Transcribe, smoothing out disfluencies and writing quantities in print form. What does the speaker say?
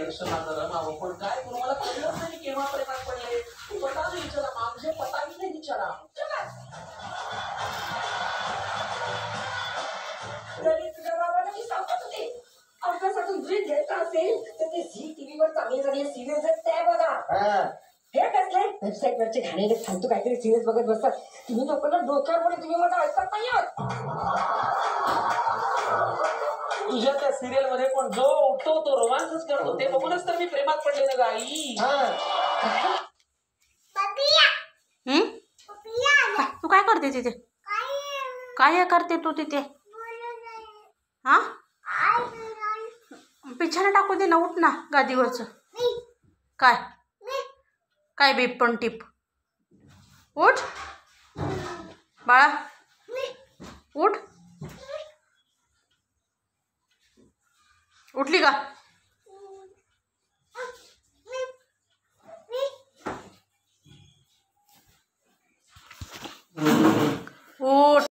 दर्शनाचं रमावं, पण काय करू मला कळलंच नाही केव्हा प्रेमात पडले. पटाने विचारा मागचे पटाने नाही विचारा. तुझ्या बाबाला मी सांगत होते अभ्यासातून ब्रेक घ्यायचा असेल तर ते झी टीव्ही वर चांगले चांगले सिरियल्स आहेत त्या बघा. हे कसले वेबसाईट वरचे घाणेरडे फालतू काहीतरी सिरियल्स बघत बसतात. तुम्ही लोकांना डोक्यावर तुम्ही मला ऐकत नाही आहात. तुझ्या त्या सिरियल मध्ये पण जो उठतो तो रोमांचच करतो ते बघूनच तर मी प्रेमात पडले ना गाई. तू काय करते तिथे? काय करते तू तिथे? हा पिछाना टाकू दे ना, उठ ना गादीवरचं. काय काय बेप पण टिप. उठ बाळा उठ. उठली का?